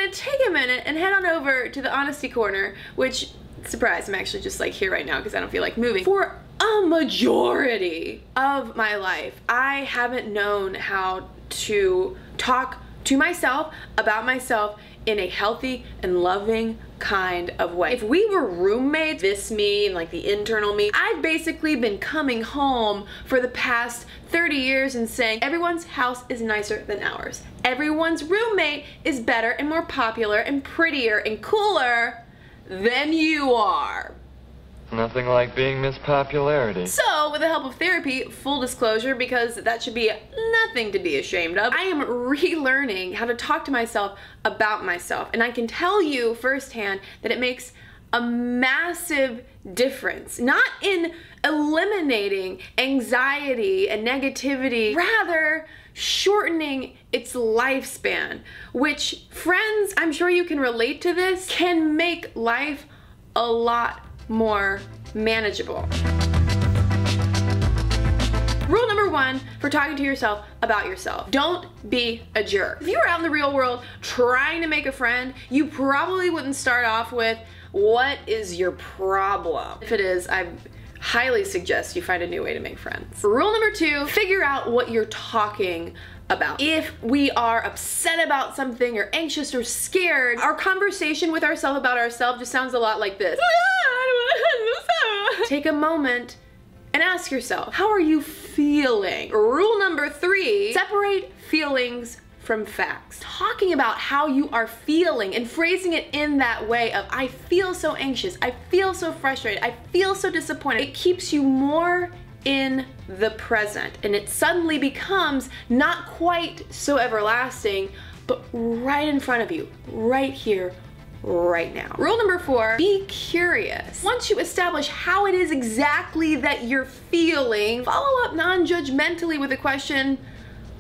gonna take a minute and head on over to the honesty corner, which, surprise, I'm actually just like here right now because I don't feel like moving. For a majority of my life, I haven't known how to talk to myself about myself in a healthy and loving kind of way. If we were roommates, this me and like the internal me, I've basically been coming home for the past 30 years and saying everyone's house is nicer than ours. Everyone's roommate is better and more popular and prettier and cooler than you are. Nothing like being Miss Popularity. So, with the help of therapy, full disclosure, because that should be nothing to be ashamed of, I am relearning how to talk to myself about myself. And I can tell you firsthand that it makes a massive difference. Not in eliminating anxiety and negativity, rather shortening its lifespan, which, friends, I'm sure you can relate to this, can make life a lot more manageable. Rule number one for talking to yourself about yourself: don't be a jerk. If you were out in the real world trying to make a friend, you probably wouldn't start off with, what is your problem? If it is, I highly suggest you find a new way to make friends. Rule number two, figure out what you're talking about. If we are upset about something or anxious or scared, our conversation with ourselves about ourselves just sounds a lot like this. Take a moment and ask yourself, how are you feeling? Rule number three, separate feelings from facts. Talking about how you are feeling and phrasing it in that way of, I feel so anxious, I feel so frustrated, I feel so disappointed, it keeps you more in the present, and it suddenly becomes not quite so everlasting, but right in front of you, right here, right now. Rule number four, be curious. Once you establish how it is exactly that you're feeling, follow up non-judgmentally with a question,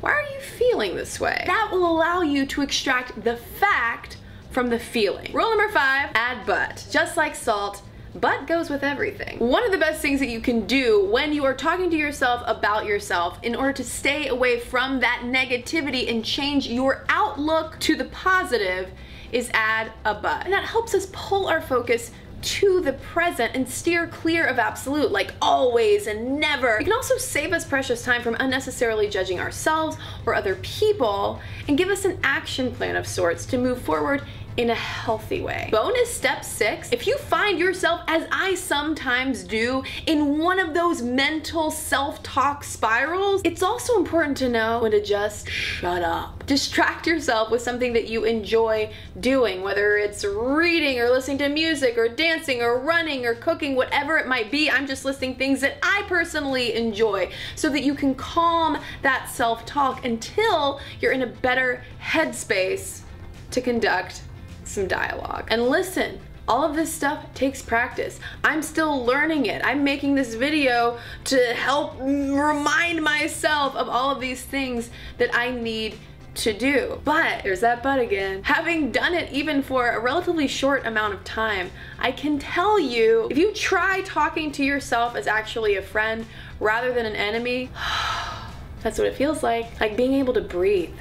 why are you feeling this way? That will allow you to extract the fact from the feeling. Rule number five, add but. Just like salt, but goes with everything. One of the best things that you can do when you are talking to yourself about yourself in order to stay away from that negativity and change your outlook to the positive is add a but. And that helps us pull our focus to the present and steer clear of absolute, like always and never. It can also save us precious time from unnecessarily judging ourselves or other people and give us an action plan of sorts to move forward in a healthy way. Bonus step 6, if you find yourself, as I sometimes do, in one of those mental self-talk spirals, it's also important to know when to just shut up. Distract yourself with something that you enjoy doing, whether it's reading or listening to music or dancing or running or cooking, whatever it might be. I'm just listing things that I personally enjoy so that you can calm that self-talk until you're in a better headspace to conduct some dialogue. And listen, all of this stuff takes practice. I'm still learning it. I'm making this video to help remind myself of all of these things that I need to do. But, there's that but again, having done it even for a relatively short amount of time, I can tell you, if you try talking to yourself as actually a friend rather than an enemy, that's what it feels like being able to breathe.